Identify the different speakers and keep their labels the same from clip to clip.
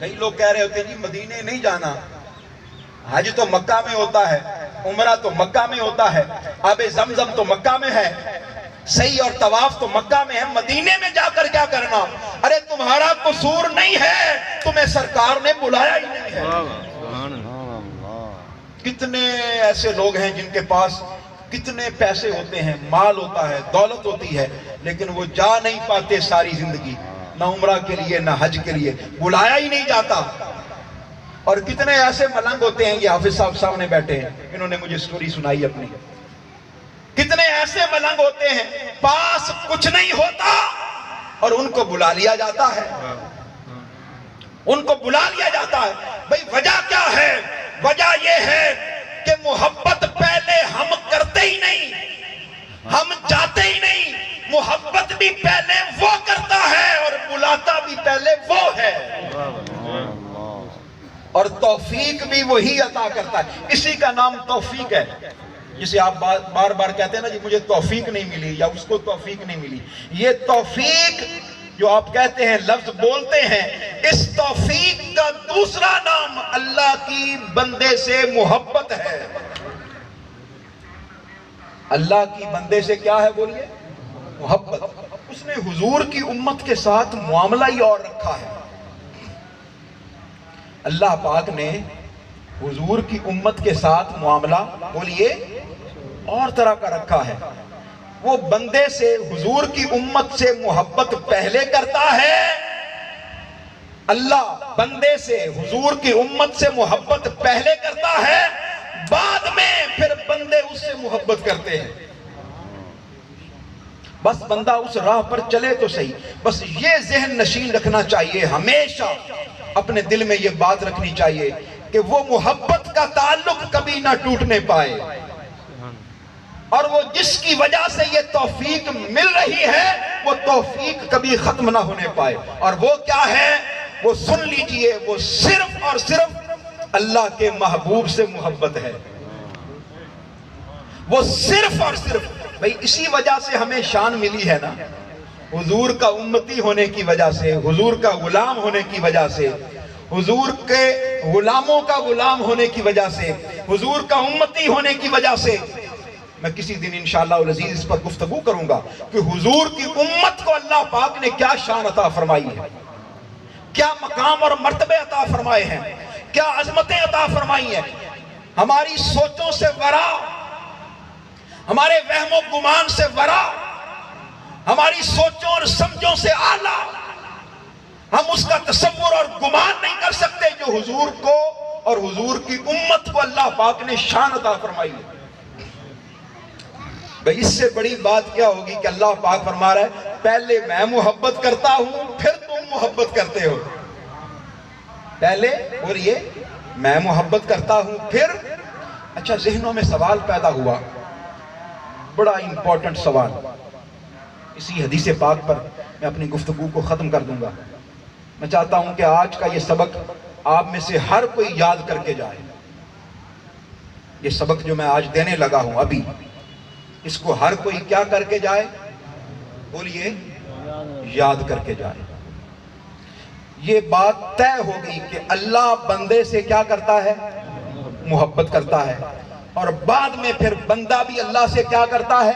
Speaker 1: کئی لوگ کہہ رہے ہوتے ہیں جی مدینے نہیں جانا، حج تو مکہ میں ہوتا ہے، عمرہ تو مکہ میں ہوتا ہے، آب زمزم تو مکہ میں ہے، صحیح اور طواف تو مکہ میں ہے، مدینے میں جا کر کیا کرنا؟ ارے تمہارا قصور نہیں ہے، تمہیں سرکار نے بلایا ہی نہیں ہے۔ کتنے ایسے لوگ ہیں جن کے پاس کتنے پیسے ہوتے ہیں، مال ہوتا ہے، دولت ہوتی ہے، لیکن وہ جا نہیں پاتے ساری زندگی، نہ عمرہ کے لیے نہ حج کے لیے، بلایا ہی نہیں جاتا۔ اور کتنے ایسے ملنگ ہوتے ہیں، یہ حافظ صاحب سامنے بیٹھے ہیں، انہوں نے مجھے سٹوری سنائی اپنی، کتنے ایسے ملنگ ہوتے ہیں پاس کچھ نہیں ہوتا اور ان کو بلا لیا جاتا ہے، ان کو بلا لیا جاتا ہے۔ بھئی وجہ کیا ہے؟ وجہ یہ ہے کہ محبت پہلے ہم کرتے ہی نہیں، ہم جاتے ہی نہیں، محبت بھی پہلے وہ کرتا ہے اور بلاتا بھی پہلے وہ ہے، اور توفیق بھی وہی عطا کرتا ہے۔ اسی کا نام توفیق ہے، جسے آپ بار بار کہتے ہیں نا جی مجھے توفیق نہیں ملی یا اس کو توفیق نہیں ملی، یہ توفیق جو آپ کہتے ہیں، لفظ بولتے ہیں، اس توفیق کا دوسرا نام اللہ کی بندے سے محبت ہے۔ اللہ کی بندے سے کیا ہے بولیے؟ محبت۔ اس نے حضور کی امت کے ساتھ معاملہ ہی اور رکھا ہے۔ اللہ پاک نے حضور کی امت کے ساتھ معاملہ بولیے اور طرح کا رکھا ہے۔ وہ بندے سے، حضور کی امت سے محبت پہلے کرتا ہے، اللہ بندے سے، حضور کی امت سے محبت پہلے کرتا ہے، بعد میں پھر بندے اس سے محبت کرتے ہیں۔ بس بندہ اس راہ پر چلے تو صحیح۔ بس یہ ذہن نشین رکھنا چاہیے، ہمیشہ اپنے دل میں یہ بات رکھنی چاہیے کہ وہ محبت کا تعلق کبھی نہ ٹوٹنے پائے، اور وہ جس کی وجہ سے یہ توفیق مل رہی ہے وہ توفیق کبھی ختم نہ ہونے پائے۔ اور وہ کیا ہے؟ وہ سن لیجئے، وہ صرف اور صرف اللہ کے محبوب سے محبت ہے۔ وہ صرف اور صرف، بھئی اسی وجہ سے ہمیں شان ملی ہے نا، حضور کا امتی ہونے کی وجہ سے، حضور کا غلام ہونے کی وجہ سے، حضور کے غلاموں کا غلام ہونے کی وجہ سے، حضور کا امتی ہونے کی وجہ سے۔ میں کسی دن انشاءاللہ العزیز اس پر گفتگو کروں گا کہ حضور کی امت کو اللہ پاک نے کیا شان عطا فرمائی ہے، کیا مقام اور مرتبے عطا فرمائے ہیں، کیا عظمتیں عطا فرمائی ہیں۔ ہماری سوچوں سے ورا، ہمارے وہم و گمان سے ورا، ہماری سوچوں اور سمجھوں سے اعلیٰ ہم اس کا تصور اور گمان نہیں کر سکتے جو حضور کو اور حضور کی امت کو اللہ پاک نے شان عطا فرمائی ہے۔ بھئی اس سے بڑی بات کیا ہوگی کہ اللہ پاک فرما رہا ہے پہلے میں محبت کرتا ہوں پھر تم محبت کرتے ہو۔ پہلے بولیے میں محبت کرتا ہوں پھر۔ اچھا ذہنوں میں سوال پیدا ہوا، بڑا امپورٹنٹ سوال، اسی حدیث پاک پر میں اپنی گفتگو کو ختم کر دوں گا۔ میں چاہتا ہوں کہ آج کا یہ سبق آپ میں سے ہر کوئی یاد کر کے جائے۔ یہ سبق جو میں آج دینے لگا ہوں ابھی، اس کو ہر کوئی کیا کر کے جائے بولیے؟ یاد کر کے جائے۔ یہ بات طے ہو گئی کہ اللہ بندے سے کیا کرتا ہے؟ محبت کرتا ہے، اور بعد میں پھر بندہ بھی اللہ سے کیا کرتا ہے؟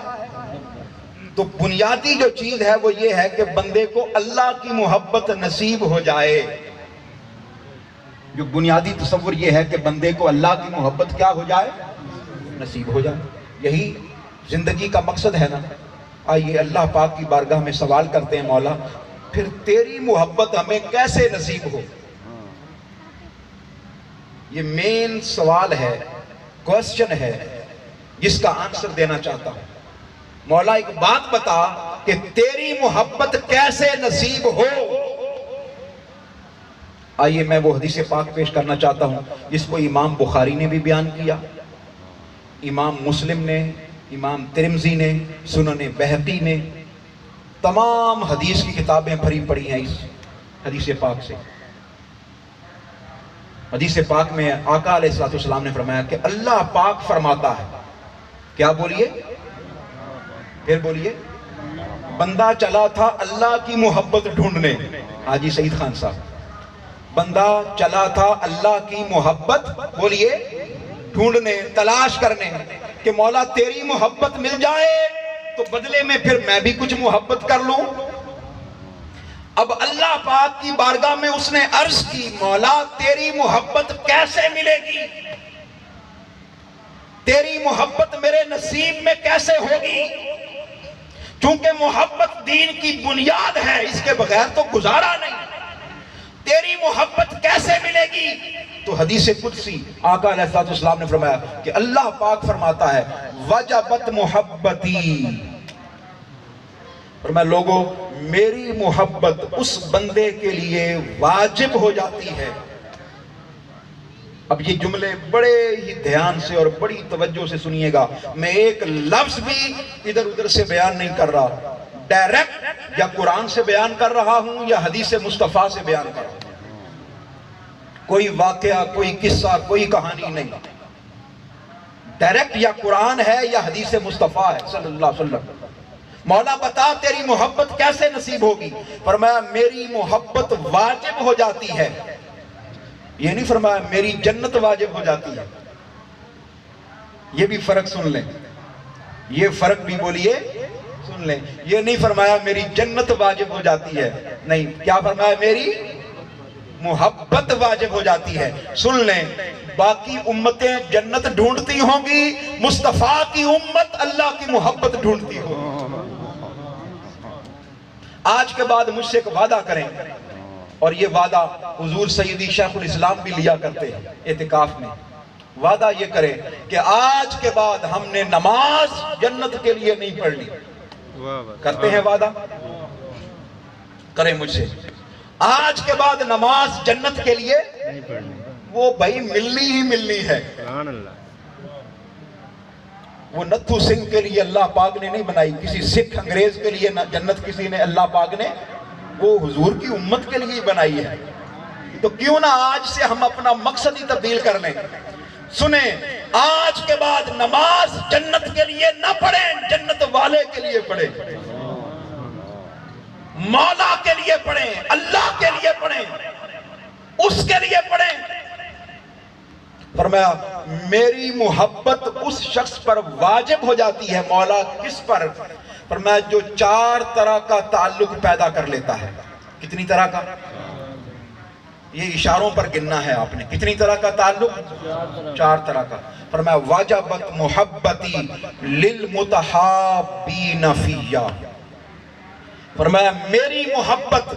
Speaker 1: تو بنیادی جو چیز ہے وہ یہ ہے کہ بندے کو اللہ کی محبت نصیب ہو جائے۔ جو بنیادی تصور یہ ہے کہ بندے کو اللہ کی محبت کیا ہو جائے؟ نصیب ہو جائے۔ یہی زندگی کا مقصد ہے نا۔ آئیے اللہ پاک کی بارگاہ میں سوال کرتے ہیں، مولا پھر تیری محبت ہمیں کیسے نصیب ہو؟ یہ مین سوال ہے، کوسچن ہے، جس کا آنسر دینا چاہتا ہوں۔ مولا ایک بات بتا کہ تیری محبت کیسے نصیب ہو؟ آئیے میں وہ حدیث پاک پیش کرنا چاہتا ہوں جس کو امام بخاری نے بھی بیان کیا، امام مسلم نے، امام ترمذی نے، سنن بہقی نے، تمام حدیث کی کتابیں بھری پڑی ہیں اس حدیث پاک سے۔ حدیث پاک میں آقا علیہ السلام نے فرمایا کہ اللہ پاک فرماتا ہے، کیا بولیے؟ پھر بولیے۔ بندہ چلا تھا اللہ کی محبت ڈھونڈنے، حاجی سعید خان صاحب، بندہ چلا تھا اللہ کی محبت بولیے ڈھونڈنے، تلاش کرنے کہ مولا تیری محبت مل جائے تو بدلے میں پھر میں بھی کچھ محبت کر لوں۔ اب اللہ پاک کی بارگاہ میں اس نے عرض کی مولا تیری محبت کیسے ملے گی، تیری محبت میرے نصیب میں کیسے ہوگی، چونکہ محبت دین کی بنیاد ہے، اس کے بغیر تو گزارا نہیں، تیری محبت کیسے ملے گی؟ تو حدیث قدسی آقا علیہ السلام نے فرمایا کہ اللہ پاک فرماتا ہے وجبت محبتی، فرمایا لوگوں میری محبت اس بندے کے لیے واجب ہو جاتی ہے۔ اب یہ جملے بڑے ہی دھیان سے اور بڑی توجہ سے سنیے گا، میں ایک لفظ بھی ادھر ادھر سے بیان نہیں کر رہا، ڈائریکٹ یا قرآن سے بیان کر رہا ہوں یا حدیث مصطفیٰ سے بیان کر رہا ہوں، کوئی واقعہ، کوئی قصہ، کوئی کہانی نہیں، ڈائریکٹ یا قرآن ہے یا حدیث مصطفیٰ ہے صلی اللہ علیہ وسلم۔ مولا بتا تیری محبت کیسے نصیب ہوگی؟ فرمایا میری محبت واجب ہو جاتی ہے، یہ نہیں فرمایا میری جنت واجب ہو جاتی ہے، یہ بھی فرق سن لیں، یہ فرق بھی بولیے سن لیں، یہ نہیں فرمایا میری جنت واجب ہو جاتی ہے، نہیں، کیا فرمایا میری محبت واجب ہو جاتی ہے۔ سن لیں باقی امتیں جنت ڈھونڈتی ہوں گی، مصطفیٰ کی امت اللہ کی محبت ڈھونڈتی ہوگی۔ آج کے بعد مجھ سے ایک وعدہ کریں، اور یہ وعدہ حضور سیدی شیخ الاسلام بھی لیا کرتے ہیں اعتکاف میں، وعدہ یہ کریں کہ آج کے بعد ہم نے نماز جنت کے لیے نہیں پڑھنی، کرتے ہیں وعدہ؟ کریں مجھ سے، آج کے بعد نماز جنت کے لیے وہ بھائی ملنی ہی ملنی ہے، وہ نتھو سنگھ کے لیے اللہ پاک نے نہیں بنائی، کسی سکھ انگریز کے لیے جنت کسی نے اللہ پاک نے وہ حضور کی امت کے لیے ہی بنائی ہے، تو کیوں نہ آج سے ہم اپنا مقصد ہی تبدیل کر لیں۔ سنیں آج کے بعد نماز جنت کے لیے نہ پڑھیں، جنت والے کے لیے پڑھیں، مولا کے لیے پڑھیں، اللہ کے لیے پڑھیں، اس کے لیے پڑھیں۔ فرمایا میری محبت اس شخص پر واجب ہو جاتی ہے، مولا کس پر؟ فرمایا جو 4 طرح کا تعلق پیدا کر لیتا ہے۔ کتنی طرح کا؟ یہ اشاروں پر گننا ہے آپ نے، کتنی طرح کا تعلق؟ 4 طرح کا۔ فرمایا واجبت محبتی للمتحابین فیہ، فرمایا میری محبت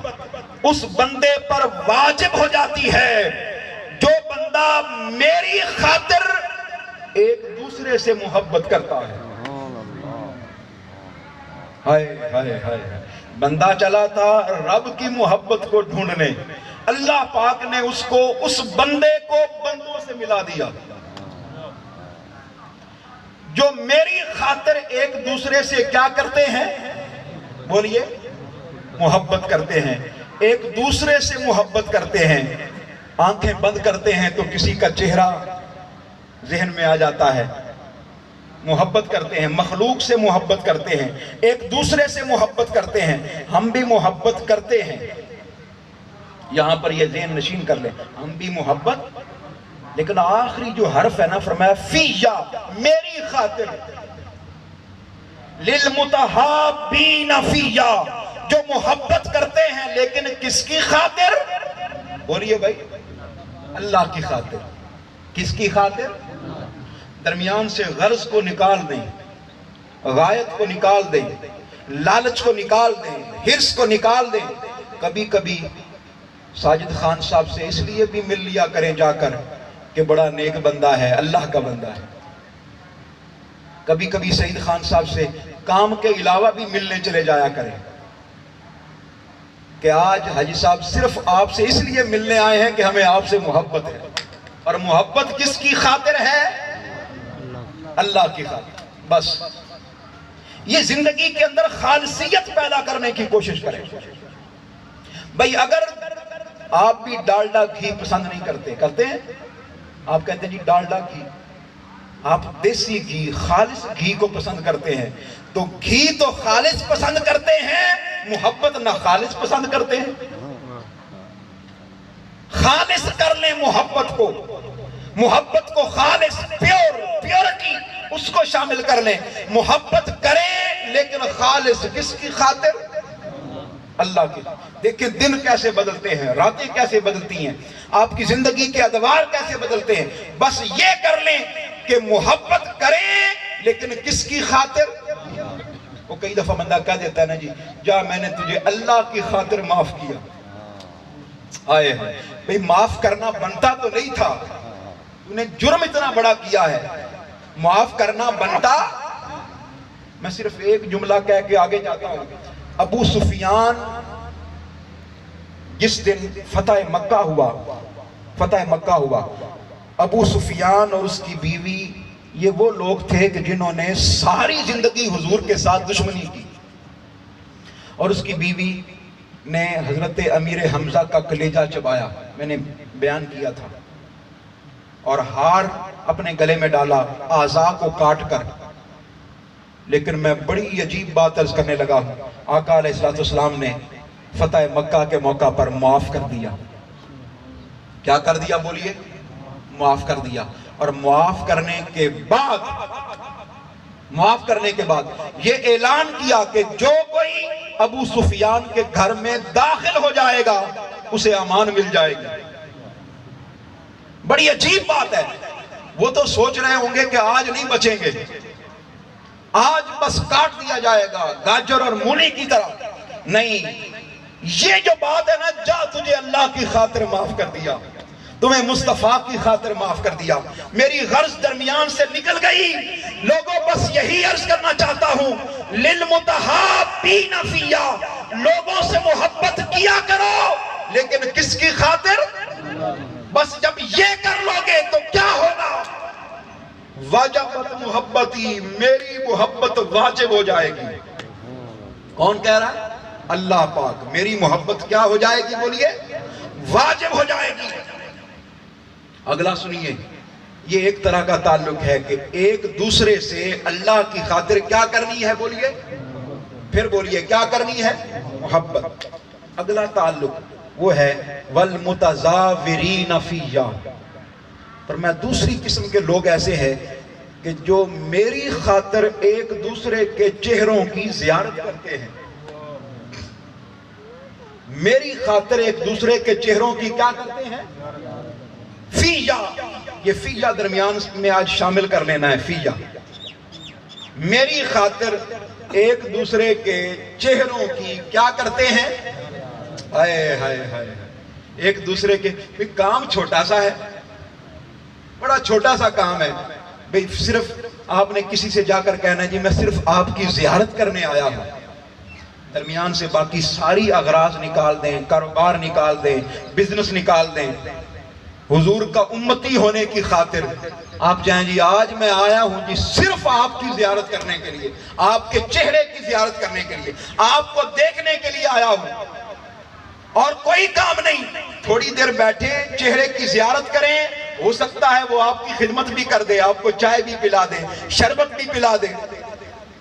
Speaker 1: اس بندے پر واجب ہو جاتی ہے جو بندہ میری خاطر ایک دوسرے سے محبت کرتا ہے۔ ہائے ہائے ہائے، بندہ چلا تھا رب کی محبت کو ڈھونڈنے، اللہ پاک نے اس کو، اس بندے کو بندوں سے ملا دیا جو میری خاطر ایک دوسرے سے کیا کرتے ہیں؟ بولیے محبت کرتے ہیں، ایک دوسرے سے محبت کرتے ہیں۔ آنکھیں بند کرتے ہیں تو کسی کا چہرہ ذہن میں آ جاتا ہے، محبت کرتے ہیں، مخلوق سے محبت کرتے ہیں، ایک دوسرے سے محبت کرتے ہیں، ہم بھی محبت کرتے ہیں۔ یہاں پر یہ ذہن نشین کر لیں، ہم بھی محبت، لیکن آخری جو حرف ہے نا فرمایا فیہ، میری خاطر، للمتحابین فیہ، جو محبت کرتے ہیں لیکن کس کی خاطر؟ بولیے بھائی، اللہ کی خاطر۔ کس کی خاطر؟ درمیان سے غرض کو نکال دیں، غایت کو نکال دیں، لالچ کو نکال دیں، حرص کو نکال دیں۔ کبھی کبھی ساجد خان صاحب سے اس لیے بھی مل لیا کریں جا کر کہ بڑا نیک بندہ ہے، اللہ کا بندہ ہے۔ کبھی کبھی سعید خان صاحب سے کام کے علاوہ بھی ملنے چلے جایا کریں کہ آج حاجی صاحب صرف آپ سے اس لیے ملنے آئے ہیں کہ ہمیں آپ سے محبت ہے، اور محبت کس کی خاطر ہے؟ اللہ کی خاطر۔ بس یہ زندگی کے اندر خالصیت پیدا کرنے کی کوشش کریں۔ بھئی اگر آپ بھی ڈالڈا گھی پسند نہیں کرتے، کرتے ہیں؟ آپ کہتے ہیں جی ڈالڈا گھی، آپ دیسی گھی، خالص گھی کو پسند کرتے ہیں، تو گھی تو خالص پسند کرتے ہیں، محبت نہ خالص پسند کرتے ہیں۔ خالص کر لیں محبت کو خالص پیورٹی اس کو شامل کر لیں. محبت کریں لیکن خالص کس کی خاطر؟ اللہ کی. دیکھیں دن کیسے بدلتے ہیں، راتیں کیسے بدلتی ہیں، آپ کی زندگی کے ادوار کیسے بدلتے ہیں. بس یہ کر لیں کہ محبت کریں لیکن کس کی خاطر؟ وہ کئی دفعہ بندہ کہہ دیتا ہے نا جی جا میں نے تجھے اللہ کی خاطر معاف کیا. آئے بھئی معاف کرنا بنتا تو نہیں تھا، تو نے جرم اتنا بڑا کیا ہے، معاف کرنا بنتا. میں صرف ایک جملہ کہہ کے آگے جاتا ہوں. ابو سفیان جس دن فتح مکہ ہوا ابو سفیان اور اس کی بیوی یہ وہ لوگ تھے کہ جنہوں نے ساری زندگی حضور کے ساتھ دشمنی کی، اور اس کی بیوی نے حضرت امیر حمزہ کا کلیجہ چبایا، میں نے بیان کیا تھا، اور ہار اپنے گلے میں ڈالا اعضاء کو کاٹ کر. لیکن میں بڑی عجیب بات عرض کرنے لگا ہوں. آقا علیہ السلام نے فتح مکہ کے موقع پر معاف کر دیا. کیا کر دیا بولیے؟ معاف کر دیا. اور معاف کرنے کے بعد یہ اعلان کیا کہ جو کوئی ابو سفیان کے گھر میں داخل ہو جائے گا اسے امان مل جائے گی. بڑی عجیب بات ہے. وہ تو سوچ رہے ہوں گے کہ آج نہیں بچیں گے، آج بس کاٹ دیا جائے گا گاجر اور مولی کی طرح. نہیں، یہ جو بات ہے نا جا تجھے اللہ کی خاطر معاف کر دیا، تمہیں مصطفیٰ کی خاطر معاف کر دیا. میری غرض درمیان سے نکل گئی. لوگوں بس یہی عرض کرنا چاہتا ہوں للمتحابین فیہ، لوگوں سے محبت کیا کرو لیکن کس کی خاطر؟ بس جب یہ کر لو گے تو کیا ہوگا؟ واجبت محبتی، میری محبت واجب ہو جائے گی. کون کہہ رہا ہے؟ اللہ پاک. میری محبت کیا ہو جائے گی بولیے؟ واجب ہو جائے گی. اگلا سنیے، یہ ایک طرح کا تعلق ہے کہ ایک دوسرے سے اللہ کی خاطر کیا کرنی ہے بولیے؟ پھر بولیے کیا کرنی ہے؟ محبت. اگلا تعلق وہ ہے والمتزاورین فیہ. پر میں دوسری قسم کے لوگ ایسے ہیں کہ جو میری خاطر ایک دوسرے کے چہروں کی زیارت کرتے ہیں. میری خاطر ایک دوسرے کے چہروں کی کیا کرتے ہیں؟ فیہ. یہ فیہ درمیان میں آج شامل کر لینا ہے. فیہ میری خاطر ایک دوسرے کے چہروں کی کیا کرتے ہیں؟ ہائے ہائے ہائے. ایک دوسرے کے کام چھوٹا سا ہے، بڑا چھوٹا سا کام ہے بھئی. صرف آپ نے کسی سے جا کر کہنا جی میں صرف آپ کی زیارت کرنے آیا ہوں. درمیان سے باقی ساری اغراض نکال دیں، کاروبار نکال دیں، بزنس نکال دیں. حضور کا امتی ہونے کی خاطر آپ جائیں جی آج میں آیا ہوں جی صرف آپ کی زیارت کرنے کے لیے، آپ کے چہرے کی زیارت کرنے کے لیے، آپ کو دیکھنے کے لیے آیا ہوں اور کوئی کام نہیں. تھوڑی دیر بیٹھے چہرے کی زیارت کریں، ہو سکتا ہے وہ آپ کی خدمت بھی کر دے، آپ کو چائے بھی پلا دے، شربت بھی پلا دے،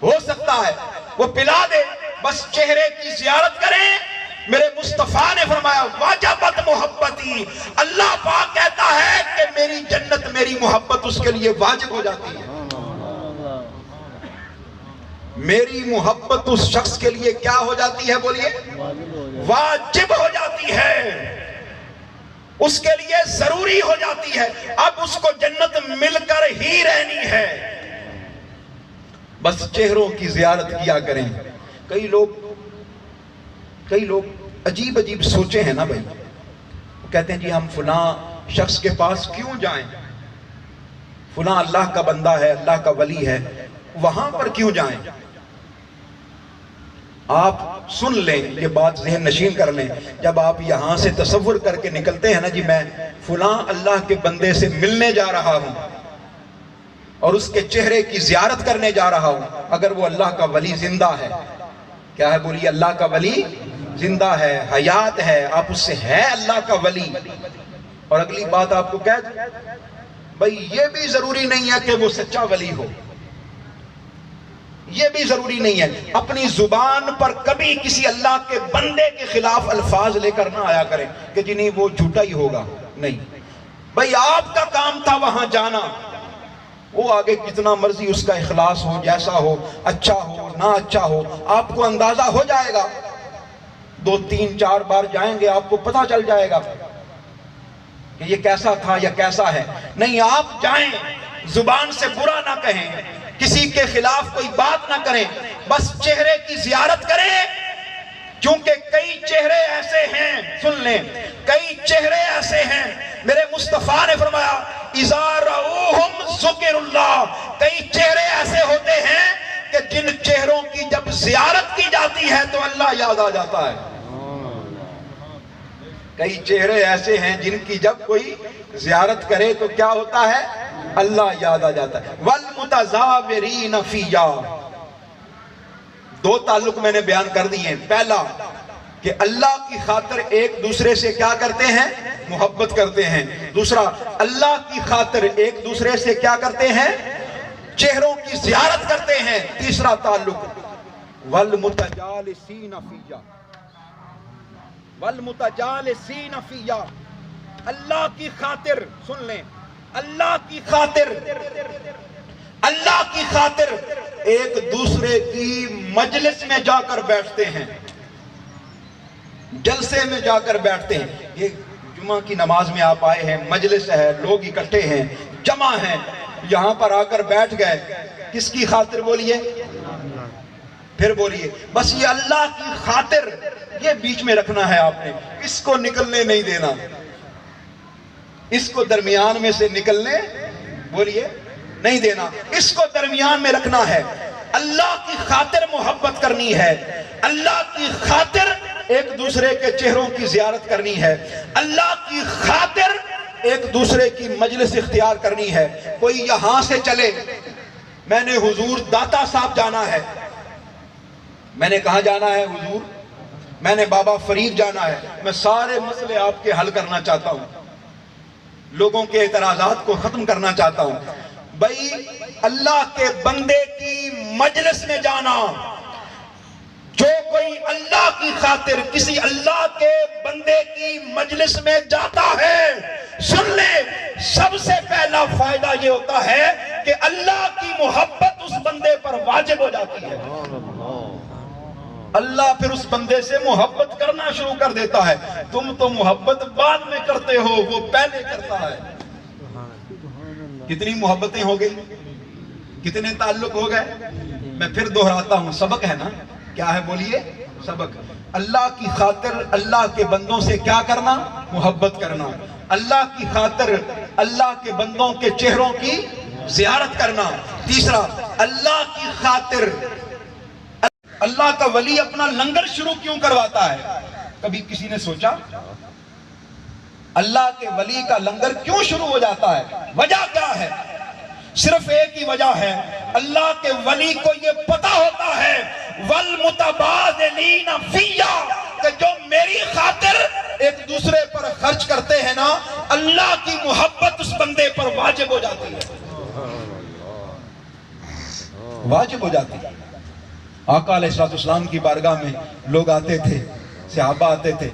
Speaker 1: ہو سکتا ہے وہ پلا دے. بس چہرے کی زیارت کریں. میرے مصطفیٰ نے فرمایا واجبت محبتی. اللہ پاک کہتا ہے کہ میری جنت، میری محبت اس کے لیے واجب ہو جاتی ہے. میری محبت اس شخص کے لیے کیا ہو جاتی ہے بولیے؟ واجب ہو جاتی ہے، اس کے لیے ضروری ہو جاتی ہے. اب اس کو جنت مل کر ہی رہنی ہے. بس چہروں کی زیارت کیا کریں. کئی لوگ عجیب عجیب سوچے ہیں نا بھائی. وہ کہتے ہیں جی ہم فلاں شخص کے پاس کیوں جائیں، فلاں اللہ کا بندہ ہے، اللہ کا ولی ہے، وہاں پر کیوں جائیں. آپ سن لیں، یہ بات ذہن نشین کر لیں. جب آپ یہاں سے تصور کر کے نکلتے ہیں نا جی میں فلاں اللہ کے بندے سے ملنے جا رہا ہوں اور اس کے چہرے کی زیارت کرنے جا رہا ہوں، اگر وہ اللہ کا ولی زندہ ہے، کیا ہے بولیے؟ اللہ کا ولی زندہ ہے، حیات ہے، آپ اس سے ہے اللہ کا ولی. اور اگلی بات آپ کو کہہ دوں بھئی یہ بھی ضروری نہیں ہے کہ وہ سچا ولی ہو. یہ بھی ضروری نہیں ہے. اپنی زبان پر کبھی کسی اللہ کے بندے کے خلاف الفاظ لے کر نہ آیا کریں کہ جی نہیں وہ جھوٹا ہی ہوگا. نہیں بھئی آپ کا کام تھا وہاں جانا، وہ آگے کتنا مرضی اس کا اخلاص ہو، جیسا ہو، اچھا ہو نہ اچھا ہو، آپ کو اندازہ ہو جائے گا. 2 3 4 بار جائیں گے آپ کو پتہ چل جائے گا کہ یہ کیسا تھا یا کیسا ہے. نہیں، آپ جائیں، زبان سے برا نہ کہیں، کسی کے خلاف کوئی بات نہ کریں، بس چہرے کی زیارت کریں. کیونکہ کئی چہرے ایسے ہیں، سن لیں، کئی چہرے ایسے ہیں، میرے مصطفیٰ نے فرمایا اِذَا رَأُوهُمْ ذُكِرُ اللَّهِ، کئی چہرے ایسے ہوتے ہیں کہ جن چہروں کی جب زیارت کی جاتی ہے تو اللہ یاد آ جاتا ہے. کئی چہرے ایسے ہیں جن کی جب کوئی زیارت کرے تو کیا ہوتا ہے؟ اللہ یاد آ جاتا ہے. وَالْمُتَزَاوِرِينَ فِيَّا، 2 تعلق میں نے بیان کر دیے ہیں. پہلا کہ اللہ کی خاطر ایک دوسرے سے کیا کرتے ہیں؟ محبت کرتے ہیں. دوسرا، اللہ کی خاطر ایک دوسرے سے کیا کرتے ہیں؟ چہروں کی زیارت کرتے ہیں. تیسرا تعلق وَالْمُتَجَالِسِينَ فِيَّا، وَالْمُتَجَالِسِينَ فِيَّا، اللہ کی خاطر، سن لیں، اللہ کی خاطر، اللہ کی خاطر ایک دوسرے کی مجلس میں جا کر بیٹھتے ہیں، جلسے میں جا کر بیٹھتے ہیں. یہ جمعہ کی نماز میں آپ آئے ہیں، مجلس ہے، لوگ اکٹھے ہیں، جمع ہیں، یہاں پر آ کر بیٹھ گئے، کس کی خاطر بولیے؟ پھر بولیے. بس یہ اللہ کی خاطر، یہ بیچ میں رکھنا ہے آپ نے، اس کو نکلنے نہیں دینا، اس کو درمیان میں سے نکلنے بولیے نہیں دینا، اس کو درمیان میں رکھنا ہے. اللہ کی خاطر محبت کرنی ہے، اللہ کی خاطر ایک دوسرے کے چہروں کی زیارت کرنی ہے، اللہ کی خاطر ایک دوسرے کی مجلس اختیار کرنی ہے. کوئی یہاں سے چلے، میں نے حضور داتا صاحب جانا ہے، میں نے کہاں جانا ہے حضور؟ میں نے بابا فرید جانا ہے، میں سارے مسئلے آپ کے حل کرنا چاہتا ہوں، لوگوں کے اعتراضات کو ختم کرنا چاہتا ہوں. بھئی اللہ کے بندے کی مجلس میں جانا، جو کوئی اللہ کی خاطر کسی اللہ کے بندے کی مجلس میں جاتا ہے، سن لے، سب سے پہلا فائدہ یہ ہوتا ہے کہ اللہ کی محبت اس بندے پر واجب ہو جاتی ہے. اللہ پھر اس بندے سے محبت کرنا شروع کر دیتا ہے. تم تو محبت بعد میں کرتے ہو، وہ پہلے کرتا ہے. کتنی محبتیں ہو گئی، کتنے تعلق ہو گئے. میں پھر دہراتا ہوں، سبق ہے نا، کیا ہے بولیے؟ سبق. اللہ کی خاطر اللہ کے بندوں سے کیا کرنا؟ محبت کرنا. اللہ کی خاطر اللہ کے بندوں کے چہروں کی زیارت کرنا. تیسرا، اللہ کی خاطر اللہ کا ولی اپنا لنگر شروع کیوں کرواتا ہے؟ کبھی کسی نے سوچا اللہ کے ولی کا لنگر کیوں شروع ہو جاتا ہے؟ وجہ کیا ہے؟ صرف ایک ہی وجہ ہے، اللہ کے ولی کو یہ پتا ہوتا ہے وَالْمُتَبَادِلِينَ فِيَّا، کہ جو میری خاطر ایک دوسرے پر خرچ کرتے ہیں نا، اللہ کی محبت اس بندے پر واجب ہو جاتی ہے، واجب ہو جاتی ہے. آقا علیہ السلام کی بارگاہ میں لوگ آتے تھے، صحابہ آتے تھے،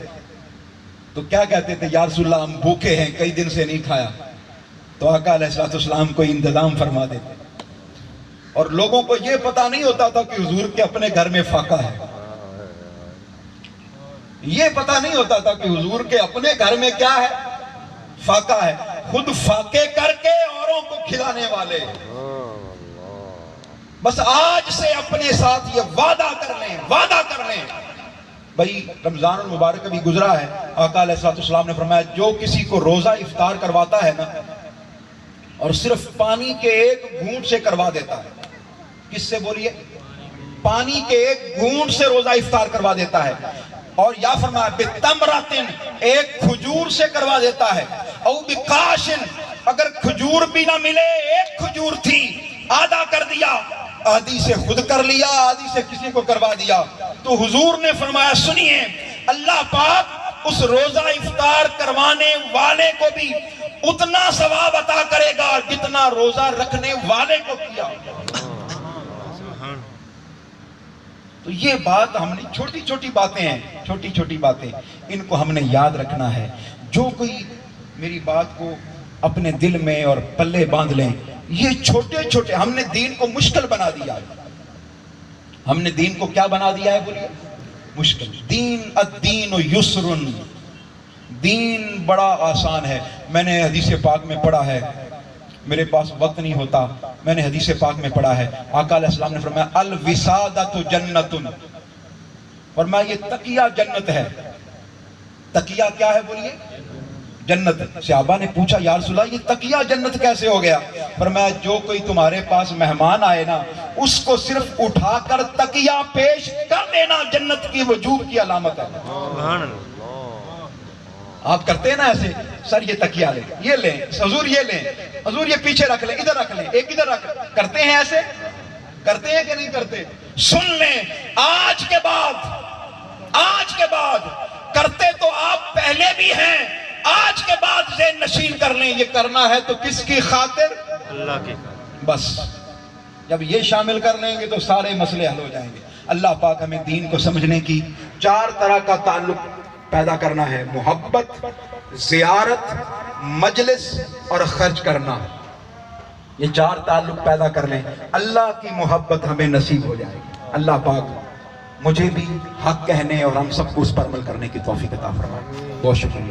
Speaker 1: تو کیا کہتے تھے؟ یا رسول اللہ ہم بھوکے ہیں، کئی دن سے نہیں کھایا. تو آقا علیہ السلام کوئی انتظام فرما دیتے. اور لوگوں کو یہ پتا نہیں ہوتا تھا کہ حضور کے اپنے گھر میں فاقہ ہے، یہ پتا نہیں ہوتا تھا کہ حضور کے اپنے گھر میں کیا ہے؟ فاقہ ہے. خود فاقے کر کے اوروں کو کھلانے والے. بس آج سے اپنے ساتھ یہ وعدہ کر لیں، وعدہ کر لیں. بھئی رمضان المبارک بھی گزرا ہے، آقا علیہ السلام نے فرمایا جو کسی کو روزہ افطار کرواتا ہے نا، اور صرف پانی کے ایک گھونٹ سے کروا دیتا ہے، کس سے بولیے؟ پانی کے ایک گھونٹ سے روزہ افطار کروا دیتا ہے. اور یا فرمایا بِتَمْرَةٍ، ایک کھجور سے کروا دیتا ہے. او بِقَاشٍ، اگر کھجور بھی نہ ملے، ایک کھجور تھی، آدھا کر دیا، آدھی سے خود کر لیا، آدھی سے کسی کو کروا دیا. تو حضور نے فرمایا سنیے، اللہ پاک اس روزہ افطار کروانے والے کو بھی اتنا ثواب عطا کرے گا جتنا روزہ رکھنے والے کو کیا. تو یہ بات ہم نے چھوٹی چھوٹی باتیں ہیں، چھوٹی چھوٹی باتیں، ان کو ہم نے یاد رکھنا ہے. جو کوئی میری بات کو اپنے دل میں اور پلے باندھ لیں، یہ چھوٹے چھوٹے، ہم نے دین کو مشکل بنا دیا ہے. ہم نے دین کو کیا بنا دیا ہے بولیے؟ مشکل. الدین یسر، دین بڑا آسان ہے. میں نے حدیث پاک میں پڑھا ہے، میرے پاس وقت نہیں ہوتا، میں نے حدیث پاک میں پڑھا ہے، آقا علیہ السلام نے فرمایا الوسادۃ جنت، فرمایا یہ تکیہ جنت ہے. تکیہ کیا ہے بولیے؟ جنت. صحابہ نے پوچھا یا رسول اللہ یہ تکیہ جنت کیسے ہو گیا؟ فرمایا جو کوئی تمہارے پاس مہمان آئے نا، اس کو صرف اٹھا کر تکیہ پیش کر دینا جنت کی وجوب کی علامت ہے. سبحان اللہ. آپ کرتے ہیں نا ایسے، سر یہ تکیہ لیں، یہ لیں، حضور یہ لیں، حضور یہ پیچھے رکھ لیں، ادھر رکھ لیں، ایک ادھر رکھ، کرتے ہیں ایسے؟ کرتے ہیں کہ نہیں کرتے؟ سن لیں، آج کے بعد کرتے تو آپ پہلے بھی ہیں، آج کے بعد ذہن نشین کر لیں، یہ کرنا ہے تو کس کی خاطر؟ اللہ کی. بس جب یہ شامل کر لیں گے تو سارے مسئلے حل ہو جائیں گے. اللہ پاک ہمیں دین کو سمجھنے کی 4 طرح کا تعلق پیدا کرنا ہے: محبت، زیارت، مجلس اور خرچ کرنا. یہ 4 تعلق پیدا کر لیں، اللہ کی محبت ہمیں نصیب ہو جائے گی. اللہ پاک مجھے بھی حق کہنے اور ہم سب کو اس پر عمل کرنے کی توفیق عطا فرمائے. بہت شکریہ.